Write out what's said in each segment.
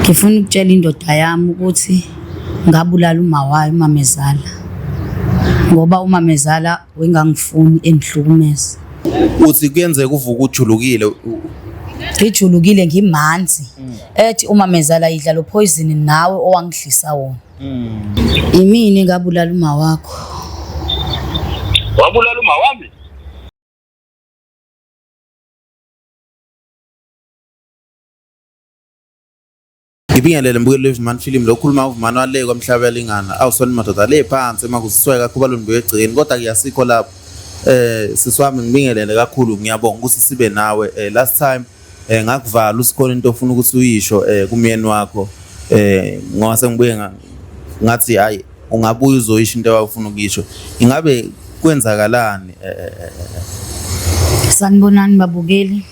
Ngifuna ukutshela indoda yami ukuthi ngabulala uma wayo umamezala ngoba umamezala wengangifuni engihlukumeza. Uthi kuyenzeka uvuka ujulukile. Ngijulukile ngimanzi. Ethi umamezala idla lo poison nawe owangidlisa wona. Imini engabulala uma wakho. Wabulala uma wami? Ngibingelele mbukelo Livman film lo khuluma uvumana wale kwamhlaba yalingana awusona madoda le phansi makusisweka kuba lombe egcini kodwa kuyasikho lapho siswami ngibingelele kakhulu ngiyabonga ukuthi sibe nawe last time ngakuvala usikhona into ofuna ukuthi uyisho kumyeni wakho ngoba sengibuye ngathi hayi ungabuya uzoyisho into awufuna ukuyisho ingabe kwenzakalani sanibonani babukeli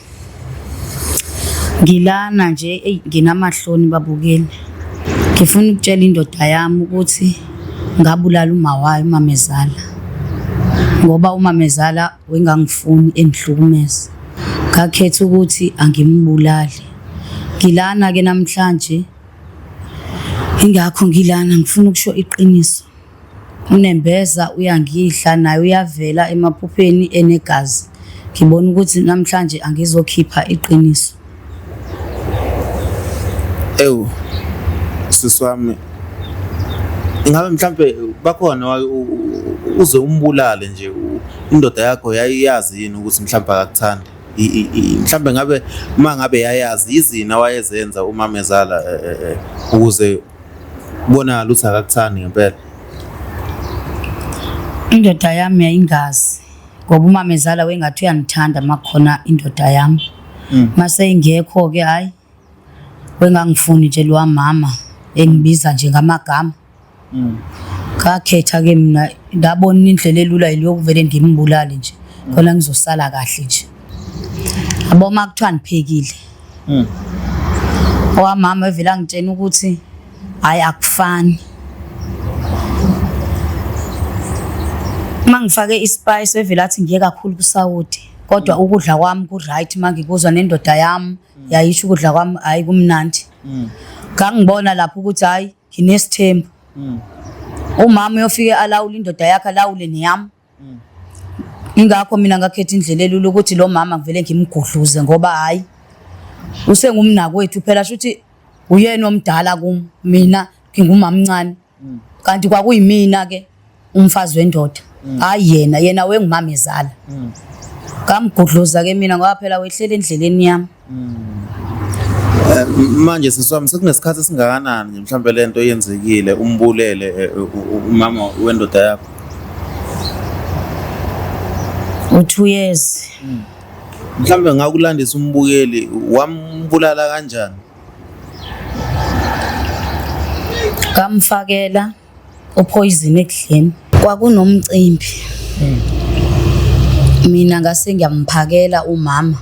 ngilana nje nginamahloni babukeli ngifuna ukutshela indoda yami ukuthi ngabulala uma wayo umamezala ngoba umamezala wengangifuni engihlukumeza ngakhetha ukuthi angimbulali ngilana ke namhlanje ingakho ngilana ngifuna ukusho iqiniso unembeza uyangidla naye uyavela emaphupheni enegazi ngibona ukuthi namhlanje angizokhipha iqiniso. Siswami ingabe mhlambe bakhona uze umbulale nje indoda yakho yayiyazi yini ukuthi mhlambe akakuthandi mhlambe ngabe mangabe yayazi izina wayezenza umamezala ukuze ubonakala ukuthi akakuthandi ngempela? Indoda yami yayingazi ngoba umamezala wengathi uyanithanda makhona indoda yami mase ingekho ke hayi wengangifuni nje lo mama engibiza nje ngamagama. Ngakhetha ke mina ngabona indlela elula yokuvele ngimbulale nje khona ngizosala kahle nje. Abo makuthiwa niphekile. Mama evela ngitshena ukuthi hayi akufani. Mangifake ispice evela athi ngiye kakhulu kusawoti kodwa ukudla kwami ku right mangikuzwa nendoda yami yayisho ukudla kwami hayi kumnandi. Ngangibona lapho ukuthi hayi nginesithembu. Umama uyofike alawula indoda yakhe alawule neyami. Ingakho mina ngakhetha indlela elula ukuthi lo mama ngivele ngimgudluze ngoba hayi usengumnako wethu phela shuthi uyena omdala kimi mina ngingumama mncane kanti kwakuyimina ke umfazi wendoda hayi yena wengumamezala. Ngamgudluza ke mina ngoba phela wehlele endleleni yami. Manje siswami sekunesikhathi singakanani nje mhlambe lento yenzekile umbulele umama wendoda yakho? 2 years. Mhlambe ngakulandisa umbukeli wambulala kanjani? Ngamfakela upoison ekudleni kwakunomcimbi. Mina ngase ngiyamphakela umama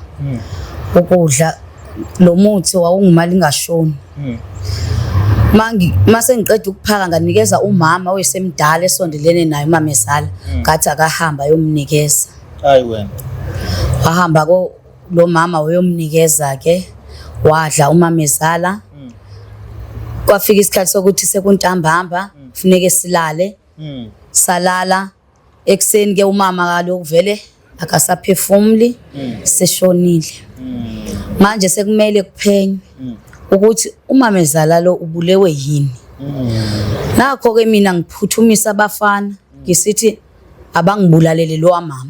ukudla lo muthi wawungimali ngashoni. Mase ngiqeda ukuphaka nganikeza umama oyisemdala esondelene naye umamezala ngathi akahamba ayomnikeza. Hayi wena. Wahamba lo mama wayomnikeza ke wadla umamezala. Kwafika isikhathi sokuthi sekuntambama kufuneka silale. Salala ekseni ke umama kaloku vele akasaphefumuli seshonile. Manje sekumele kuphenywe ukuthi umamezala lo ubulewe yini. Nakho ke mina ngiphuthumisa abafana ngisithi abangibulalele lo mama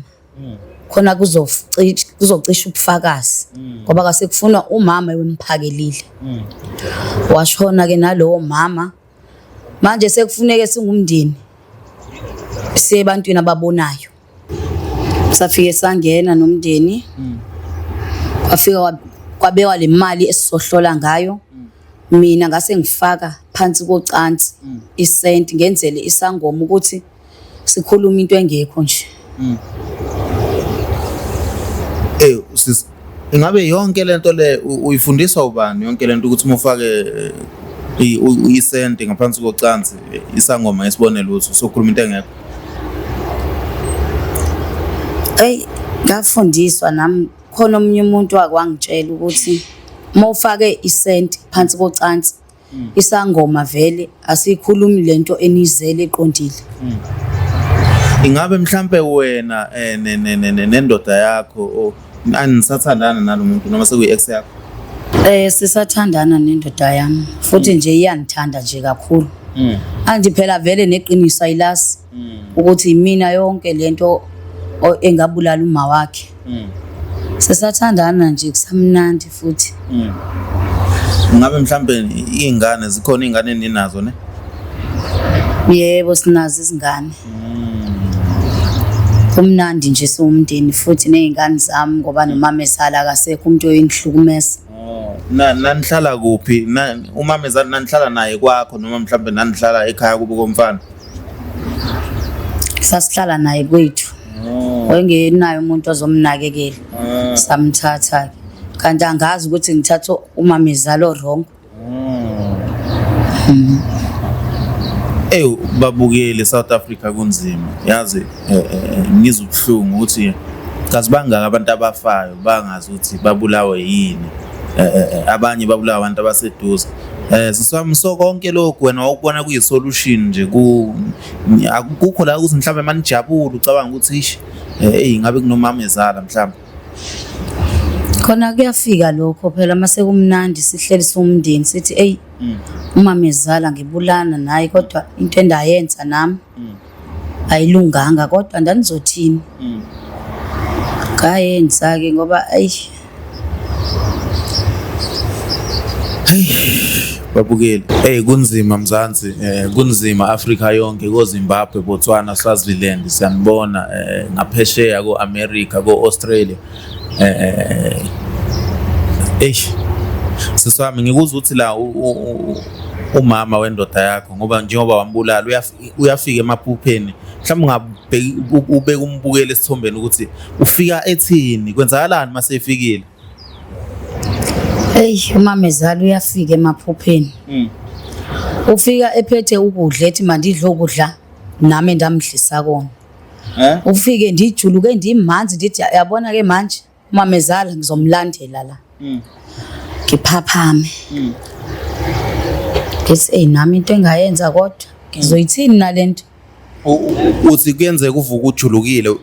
khona kuzocisha ubufakazi ngoba kase kufuna umama wemphakelile. Washona ke nalowo mama manje sekufuneka singumndeni sebantwini ababonayo. Safike sangena nomndeni kwafika kwabekwa le mali esizohlola ngayo. Mina ngase ngifaka phansi kocansi isenti ngenzele isangoma ukuthi sikhuluma into engekho nje. Ingabe yonke lento le uyifundiswa ubani yonke lento ukuthi umufake isenti ngaphansi kocansi isangoma esibonela ukuthi sokhuluma into engekho? Ngafundiswa nami khona omunye umuntu wakwangitshela ukuthi mawufake isenti phansi kocansi isangoma vele asikhulumi lento enizele eqondile. Ingabe mhlambe wena nendoda yakho anisathandana nalomuntu noma sekuyi ex yakho? Sisathandana nendoda yami futhi nje iyanithanda nje kakhulu. Anje phela vele neqiniso ayilasi ukuthi mina yonke lento engabulala uma wakhe. Sisathandana nje kusamnandi futhi. Ngabe mhlambe izingane zikhona izingane ninazo ne? Yebo sinazo izingane. Kumnandi nje siwumndeni futhi nezingane zami ngoba nomama esala akasekho umuntu oyinhlukumeza. Nanihlala kuphi? Umamezala nanihlala naye kwakho noma mhlambe nanihlala ekhaya kubo komfana? Sasihlala naye kwethu. Wengenayo umuntu ozomnakekela. Samthatha kanti angazi ukuthi ngithatha umamezala wrong. Babukeli South Africa kunzima. Yazi ngizwe ubuhlungu ukuthi kazi bangaka abantu abafayo bangazi ukuthi babulawe yini. Abanye babulawa abantu abaseduze. Siswami konke lokho wena awukubona kuyisolution nje akukho la ukuthi mhlambe manijabula ucabanga ukuthi ish ngabe kunomamezala mhlambe. Khona kuyafika lokho phela mase kumnandi sihleli somndeni sithi umamezala ngibulana naye kodwa into endayenza nami ayilunganga kodwa ndanizothini. Kayenza ke ngoba babukeli kunzima Mzansi kunzima Africa yonke ko Zimbabwe Botswana Swaziland siyanibona ngaphesheya ko America ko Australia siswami ngikuzwa ukuthi la umama wendoda yakho ngoba njengoba wambulala uyafika emaphupheni mhlawumbe ubeka umbukele esithombeni ukuthi ufika ethini kwenzakalani mase efikile. Umamezala uyafika emaphupheni. Ufika ephethe ukudla ethi mandidle ukudla nami ndamdlisa kona. Ufike ndijuluke ndimanzi ndithi yabona ke manje umamezala ngizomlandela la. Ngiphaphame. Ngithi nami into engayenza kodwa ngizoyithini nalento. Uthi kuyenzeka uvuka ujulukile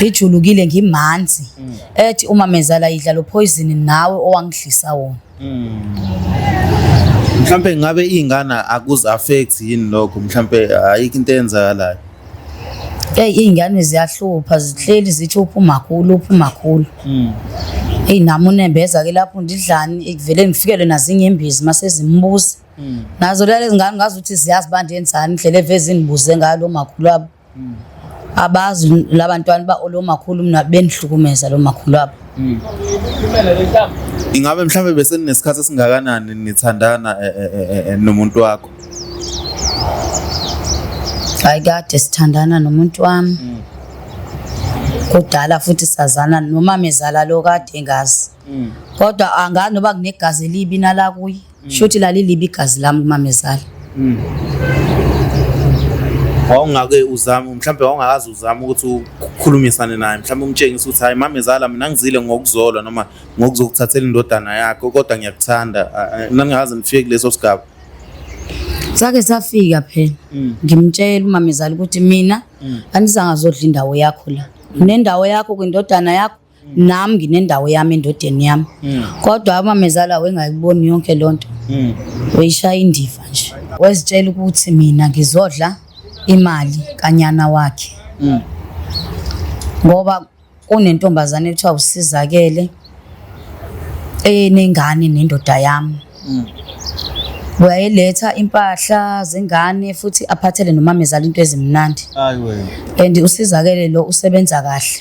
ngijulukile ngimanzi ethi umamezala idla lo poison nawe owangidlisa wona. Mhlambe ngabe izingane akuzi affect yini lokho mhlambe ayikho into eyenzakalayo. Izingane ziyahlupha zihleli zithi uphumakhulu. Nami unembeza ke lapho ndidlani ekuvele ngifikele nazo inyembezi mase zimbuza. Nazo lezi ngane ngazi ukuthi ziyazi bandenzani indlela eveze nibuze ngalo makhulu abo. Abazi labantwana ba olomakhulu mina benihlukumeza lo makhulu abo. Ingabe mhlambe bese ninesikhathi esingakanani nithandana nomuntu wakho? Kade sithandana nomuntu wami. Kudala futhi sazana nomamezala lo kade ngazi. Kodwa angazi noba kunegazi elibi nala kuyi. Shothi lali libi igazi lami kumamezala. Wawungake uzama mhlambe wawungakazi uzama ukuthi ukukhulumisane naye mhlambe umtshengise ukuthi hayi mamezala mina ngizile ngokuzolwa noma ngokuzokuthathela indodana yakho kodwa ngiyakuthanda nangaze nifike kuleso sigaba. Sake safika phela ngimtshela umamezala ukuthi mina anizangazodla indawo yakho la. Nendawo yakho kwindodana yakho nami nginendawo yami endodeni yami. Kodwa umamezala wengayiboni yonke lonto. Weyishaya indiva nje. Wezitshela ukuthi mina ngizodla imali kanyana wakhe. Ngoba kunentombazane ethiwa usizakele nengane nendoda yami. Wayeletha impahla zengane futhi aphathele nomamezala into ezimnandi. And usizakele lo usebenza kahle.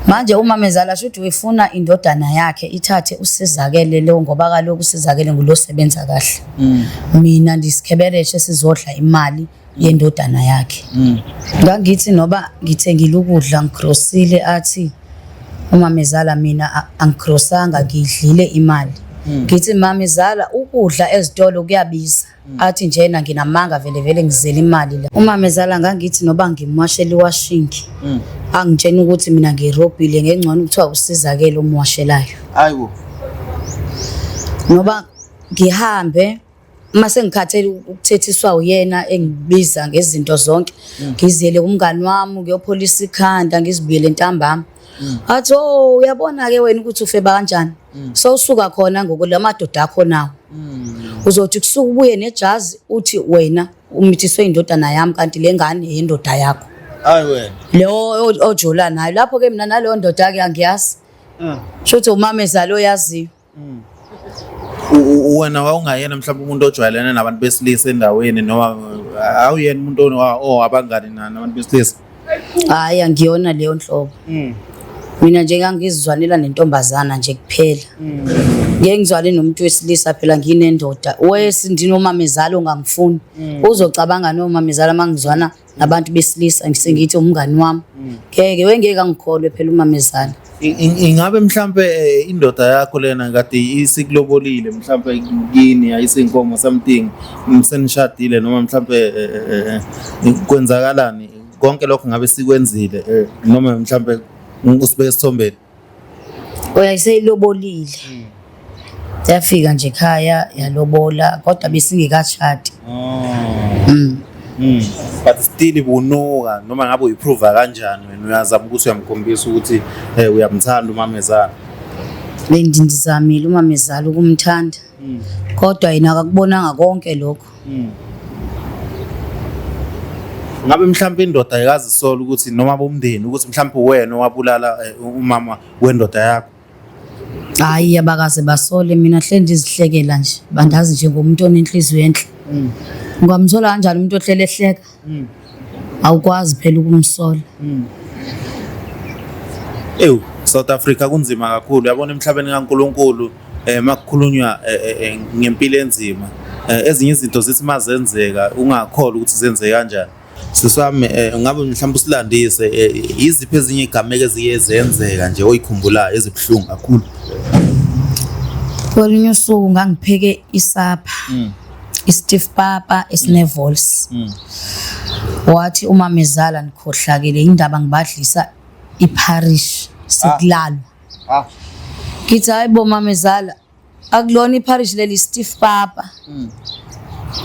Manje umamezala shothi wefuna indodana yakhe ithathe usizakele lo ngoba kaloku usizakele ngulo sebenza kahle. Mina ndisikhebereshe sizodla imali yendodana yakhe. Ngangithi noba ngithengile ukudla ngigrosile athi umamezala mina angigrosanga ngidlile imali. Ngithi mamezala ukudla ezitolo kuyabiza. Athi njena nginamanga vele ngizela imali la. Umamezala ngangithi noba ngimwashela iwashing. Angitshena ukuthi mina ngirobhile ngengcono ukuthiwa usizakele umwashelayo. Ayiwo. Ngoba ngihambe mase ngikhathele ukuthethiswa uyena engibiza ngezinto zonke ngiziyele kumngani wami ngiyopholisa ikhanda ngizibuyele ntambama athi uyabona ke wena ukuthi ufeba kanjani so usuka khona ngokulamadoda akho nawo uzothi kusuka ubuye nejazi uthi wena umithiswe indodana yami kanti lengane yendoda yakho hayi wena lo ojola nayo lapho ke mina naleyo ndoda ke angiyazi shothi umama ezalo yaziyo wena wawungayena mhlawumbe umuntu ojwayelene nabantu besilisa endaweni noma awuyena umuntu abangani nabantu besilisa hayi angiyona leyo nhlobo mina nje ngangizizwanela nentombazana nje kuphela ngeke ngizwane nomuntu wesilisa phela nginendoda ndinomamezalo ongangifuni uzocabanga nomamezalo mangizwana nabantu besilisa ngisengithi umngani wami ngeke wengeke angikholwe phela umamezalo ingabe mhlambe indoda yakho lena kade isikulobolile mhlambe kini ayisenkomo something msenishadile noma mhlambe kwenzakalani konke lokho ngabe sikwenzile noma mhlambe usibeke esithombeni oyayiseyilobolile yafika nje ekhaya yalobola kodwa besingekashadi but still bunuka noma ngabe uyiprove kanjani wena uyazama ukuthi uyamkhombisa ukuthi uyamthanda umamezala bendizamile umamezala ukumthanda kodwa yena akakubonanga konke lokho ngabe mhlawumbe indoda ayikazi isola ukuthi noma bomndeni ukuthi mhlawumbe wena owabulala umama wendoda yakho hayi abakaze basole mina hle ndizihlekela nje bandazi nje ngomuntu onenhliziyo enhle ngamthola kanjani umuntu ohlele ehleka awukwazi phela ukumsola South Africa kunzima kakhulu yabona emhlabeni kaNkuluNkulu makukhulunywa ngempilo enzima ezinye izinto zithi mazenzeka ungakholwa ukuthi zenze kanjani sisami ngabe mhlawumbe usilandise iziphi ezinye igameke eziyenzeka nje oyikhumbulayo ezibhlungu kakhulu kwelinye usuku ngangipheke isapha istiff papa esinevols wathi umamezala nikhohlakele indaba ngibadlisa iparish sekulalwa kithi hayibo mamezala akulona iparish leli stiff papa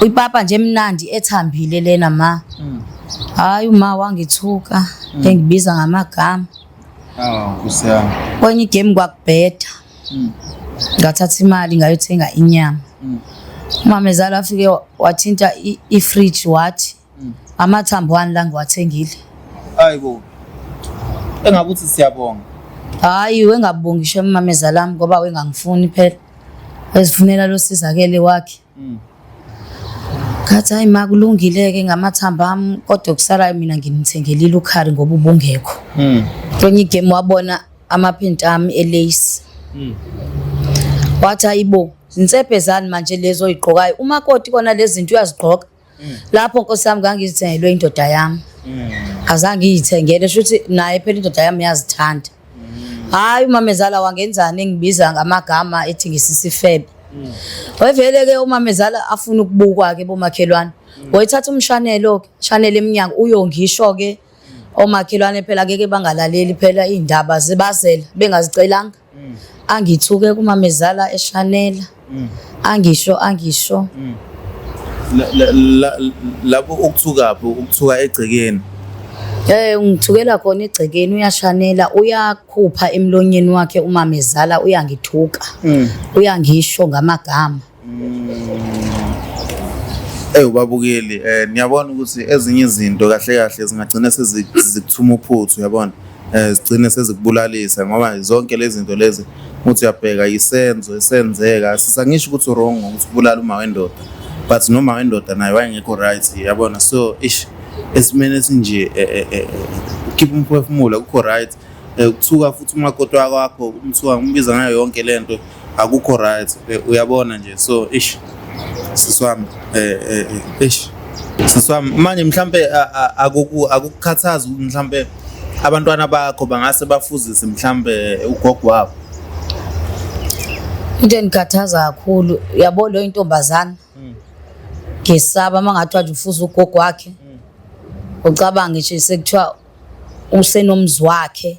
uyipapa nje emnandi ethambile lena ma hayi uma wangithuka engibiza ngamagama kusiyami kwenye igame kwakubheda ngathatha imali ngayothenga inyama umamezala afike wathinta ifridge wathi amathambo wani la ngiwathengile hayibo engakuthi siyabonga hayi wengabongishe umamezala wami ngoba wengangifuni phela ezifunela lo sizakele wakhe Khathi hayi makulungile-ke ngamathamba ami kodwa kusalayo mina ngimthengelile ukhari ngoba ubungekho. Kwenye igame wabona amaphinti ami elace. Wathi hayibo zinsephe zani manje lezo oyigqokayo umakoti kona lezi zinto uyazigqoka. Lapho Nkosi yami ngangizithengelwe indoda yami. Azange ngiyithengele futhi naye phela indoda yami yazithanda. Hayi umamezala wangenzani engibiza ngamagama ethi ngisisifebe. Wevele-ke umamezala afuna ukubukwa-ke bomakhelwane. Wayithatha umshanelo-ke, shanelo eminyango uyongisho-ke omakhelwane phela ngeke bangalaleli phela iy'ndaba zibazela bengazicelanga. Angithuke kumamezala eshanela. Angisho. Lapho ukuthukaphi ukuthuka egcekeni. Ngithukela khona egcekeni uyashanela uyakhupha emlonyeni wakhe umamezala uyangithuka. Uyangisho ngamagama. Ubabukeli niyabona ukuthi ezinye izinto kahle kahle zingagcina sezikuthuma uphuthu uyabona. Zigcine sezikubulalisa ngoba zonke lezi zinto lezi uthi uyabheka isenzo esenzeka sisangisho ukuthi wrong ukuthi ubulala uma wendoda but noma wendoda naye wayengekho right yabona so esimene esinje keep umphefumulo akukho right ukuthuka futhi umakoti wakho umthuka ngumbiza ngayo yonke lento akukho right uyabona nje so siswami siswami manje mhlambe akukukhathaza mhlambe abantwana bakho bangase bafuzise mhlambe ugogo wabo. Into enikhathaza kakhulu yabo lo intombazana ngesaba mangathi wathi ufuza ugogo wakhe ucabanga ngisho sekuthiwa usenomzi wakhe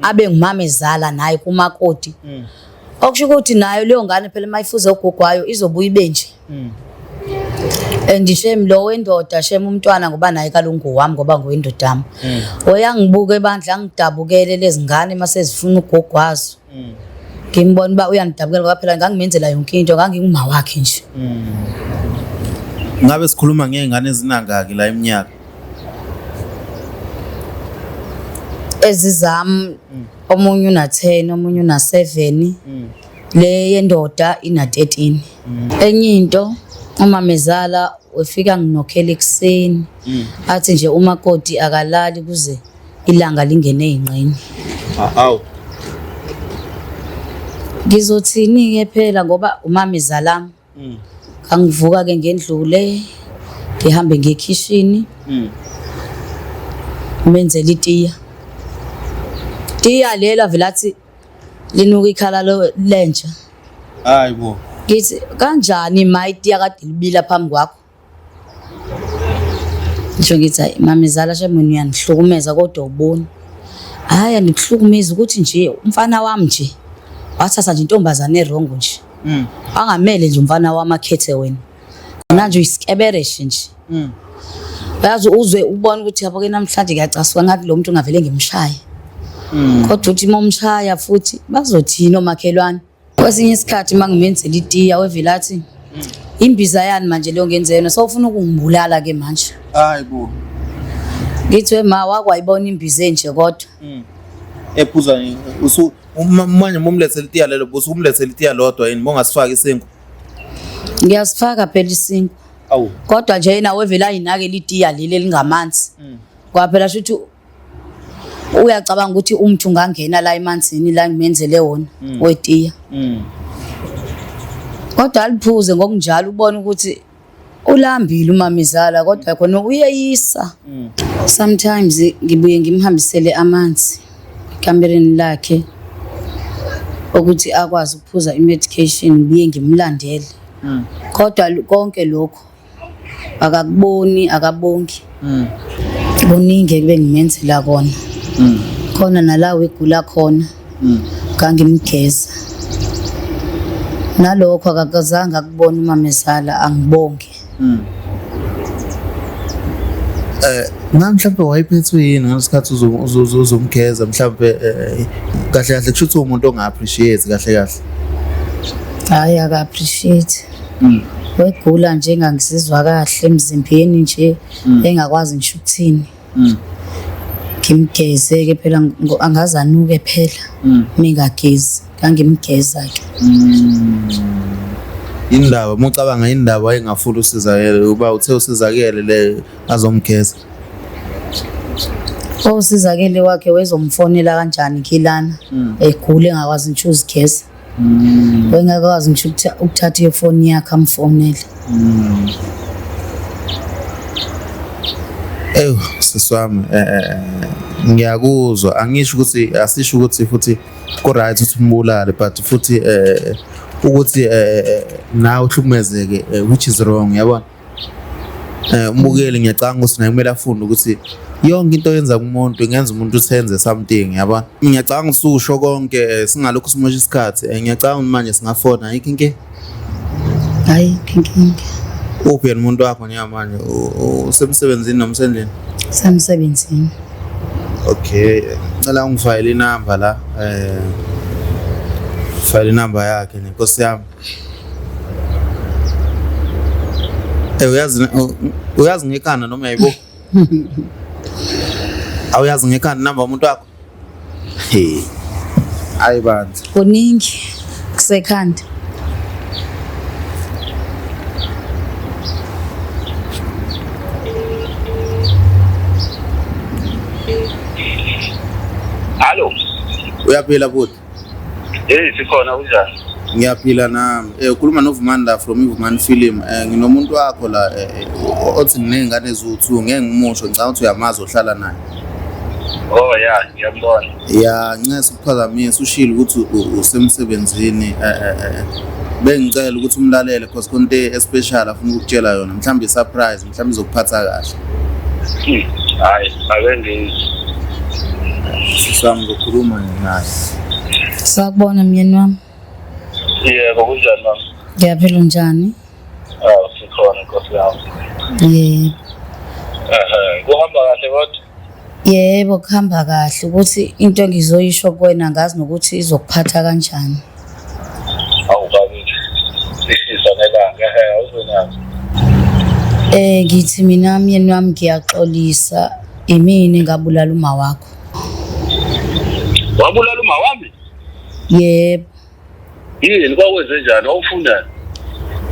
abe ngumamezala naye kumakoti okusho ukuthi nayo leyo ngane phela mayifuze ugogwayo izobuya ibenje and shame lo wendoda shame umntwana ngoba naye kalungu wami ngoba ngoyindodami oyangibuka ebandla angidabukele lezi ngane mase zifuna ugogwazo ngimbona ba uyanidabukela ngoba phela ngangimenzela yonke into nganginguma wakhe nje ngabe sikhuluma ngezingane ezinangaki la eminyaka ezizami omunye una 10 omunye una 7 le yendoda ina 13 enye into umamezala wefika nginokhela ekseni athi nje umakoti akalali kuze ilanga lingene ezingqini awu ngizothini ke phela ngoba umamezala kangivuka ke ngendlule ngihambe ngekitchen menzela itiya tiya lela velathi linuka ikhala lentsha hayibo ngithi kanjani mayitiya kade libila phambi kwakho ngisho ngithi hayi mamezala shemini uyanihlukumeza kodwa ubona hayi andikuhlukumeza ukuthi nje umfana wami nje wathatha nje intombazane erongo nje angamele nje umfana wami akhethe wena manje uyisikebereshe nje bayazi uzwe ubone ukuthi yabo ke namhlanje ngiyacasuka ngathi lo muntu ungavele ngimshaye kodwa uthi momshaya futhi bazothina omakhelwane kwesinye isikhathi mangimenzela itiya wevelathi imbiza yani manje leyo ngenzena sawufuna ukungibulala ke manje hayibo ngithi wema wakwayibona imbiza enje kodwa ephuza manje momlethela itiya lelo busu umlethela itiya lodwa yini mongasifaka isinko ngiyasifaka phela isinko awu kodwa nje yena wevela ayinake litiya leli lingamanzi kwaphela shuthi uyacabanga ukuthi umuntu ungangena la emanzini la ngimenzele wona wetiya kodwa aliphuze ngokunjalo ubona ukuthi ulambile umamezala kodwa khona uyeyisa sometimes ngibuye ngimhambisele amanzi ekamereni lakhe ukuthi akwazi ukuphuza imedication ngibuye ngimlandele kodwa konke lokho akakuboni akabongi kuningi kube ngimenzela kona khona nalawe egula khona ngangimgeza nalokho akakazange akubona umamezala angibonge mhlawumbe wayiphethwe yini ngesikhathi uzomgeza mhlawumbe kahle kahle kusho ukuthi umuntu onga-appreciate kahle kahle hayi aka-appreciate wegula nje engangisizwa kahle emzimbeni nje engakwazi ngisho ukuthini ngimgeze-ke phela angaze anuke phela mingagezi ngangimgeza-ke indaba mucabanga indaba engafuna usizakele uba uthe usizakele le azomgeza osizakele wakhe wezomfonela kanjani khilana egule engakwazi ngisho uzigeza wengakwazi ngisho ukuthatha ifoni yakhe amfonele siswami ngiyakuzwa angisho ukuthi asisho ukuthi futhi ku-right ukuthi umbulale but futhi ukuthi nawe uhlukumezeke which is wrong yabona umbukeli ngiyacanga ukuthi naye kumele afunde ukuthi yonke into yenza kumuntu ingenza umuntu uthenze something yabona ngiyacanga ukuthi usho konke singalokho simosha isikhathi ngiyacanga manje singafona ayikho inke hayi kinkingi uphi yena umuntu wakho nyamanje usemsebenzini noma usendlini semsebenzini okay ngicela ungifayile inamba la file inamba yakhe nenkosi yami uyazi ngekhanda noma yayibo awuyazi ngekhanda inamba umuntu wakho hayi banzi kuningi kusekhanda Hallo. Uyaphila bhuti? Sikhona kunjani? Ngiyaphila nami. Ukhuluma noVumanda from iVumani Film. Nginomuntu wakho la othi nginengane eziwu2 ngeke ngimusho ngicabanga ukuthi uyamazi ohlala naye. Oh yeah, ngiyambona. Ya, ngicela ukuphazamisa ushilo ukuthi usemsebenzini bengicela ukuthi umlalele because konke especial afuna ukutshela yona mhlawumbe surprise mhlawumbe izokuphatha kahle. Hayi, akengizwe. Sami ngokhuluma naye. Sakubona myeni wami. Yebo kunjani mama? Ngiyaphila njani? Sikhona Nkosi yami. Yebo. Kuhamba kahle kodwa? Yebo kuhamba kahle ukuthi into engizoyisho kuwena ngazi nokuthi izokuphatha kanjani. Awubakithi. Sishisa nelanga awuzonazi. Ngithi mina myeni wami ngiyaxolisa imini engabulala uma wakho. Wabulala uma wami? Yebo. Yini kwakwenze njani? Awufundani?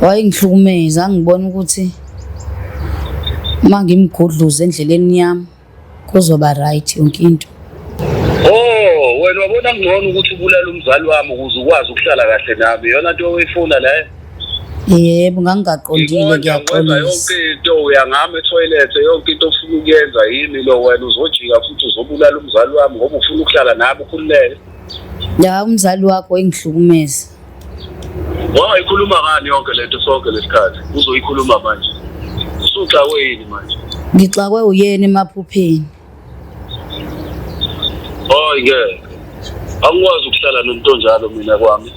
Wayengihlukumeza ngibona ukuthi uma ngimgudluza endleleni yami kuzoba right yonke into. Wena wabona ngcono ukuthi ubulala umzali wami ukuze ukwazi ukuhlala kahle nami. Iyona into oyifuna le? Yebo ngangaqondile ngiyaxolisa. Yonke into uyangama etoilet yonke into ofuna ukuyenza yini lo wena uzojika futhi uzobulala umzali wami ngoba ufuna ukuhlala nami ukhululeke. Ya umzali wakho engihlukumeza. Wayikhuluma ngani yonke lento sonke lesikhathi? Uzoyikhuluma manje. Usuxakwe yini manje? Ngixakwe uyena emaphupheni. Ngeke. Angikwazi ukuhlala nomuntu onjalo mina kwami.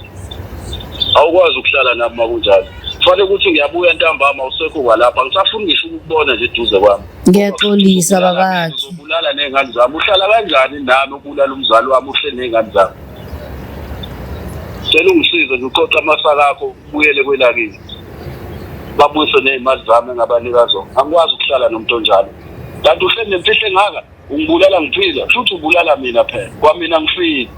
Awukwazi ukuhlala nami makunjalo. Kufanele ukuthi ngiyabuya ntambama usekho kwalapha. Ngisafuna ngisho ukubona nje eduze kwami. Ngiyaxolisa babathi. Uzobulala nezingane zami. Uhlala kanjani nami ubulala umzali wami uhle nezingane zami? Cela ungisize ngiqoqa amasaka akho ubuyele kwelakini. Babuyise nezimali zami engabanika zona. Angikwazi ukuhlala nomuntu onjalo. Kanti uhle nemfihle engaka ungibulala ngiphila futhi ubulala mina phela. Kwamina ngifile.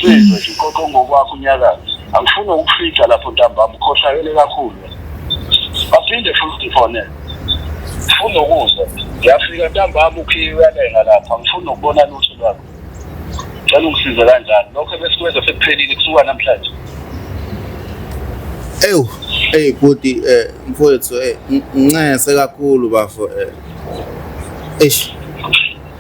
Sizwe nje konke ngokwakho unyakazi. Angifuni ukufica lapho ntambama ukhohlakele kakhulu. Baphinde futhi fonela. Ngifuna ukuzwa. Ngiyafika ntambama ukhiyalenga lapha. Ngifuna ukubona lutho lwakho. Cela ungisize kanjani. Lokho besikwenza sekuphelile kusuka namhlanje. Bhuti mfowethu ngincese kakhulu bafo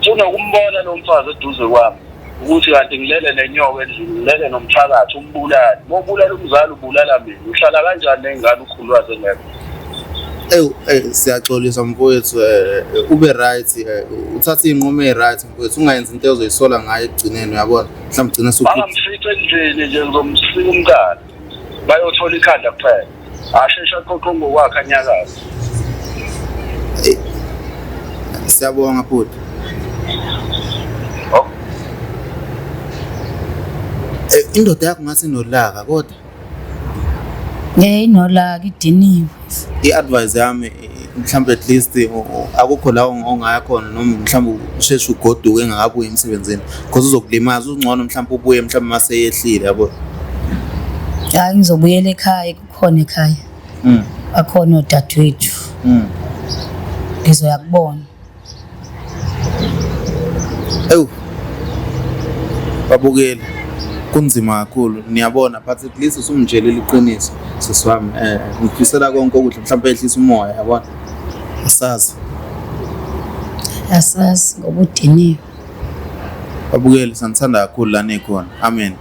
Ufuna ukumbona lo mfazi eduze kwami ukuthi kanti ngilele nenyoka endlini ngilele nomthakathi umbulali mobulala umzali ubulala mina uhlala kanjani nezingane ukhulwaze ngeke siyaxolisa mfowethu ube right uthathe inqomo eziright mfowethu ungayenza into ozoyisola ngayo ekugcineni uyabona mhlawumbe ugcina bangamfica endlini nje ngizomsika umkani bayothola ikhanda kuphela ashesha qoqo ngokwakhe anyakazi. Siyabonga bhuti. Indoda yakho ngathi inolaka kodwa inolaka idiniwe. I-advice yami mhlawumbe at least akukho la ongaya khona noma mhlawumbe usheshe ugoduke engakabuyi emsebenzini because uzokulimaza ungcono mhlawumbe ubuye mhlawumbe mase yehlile yabo. Hayi ngizobuyela ekhaya kukhona ekhaya. Akhona odadewethu. Ngizoya kubona. Babukele kunzima kakhulu niyabona but at least usumjelela iqiniso sisiwami ngifisela konke okuhle mhlawumbe ehlisa umoya yabona asazi ngoba udiniwe. Babukele sanithanda kakhulu la nikhona amen.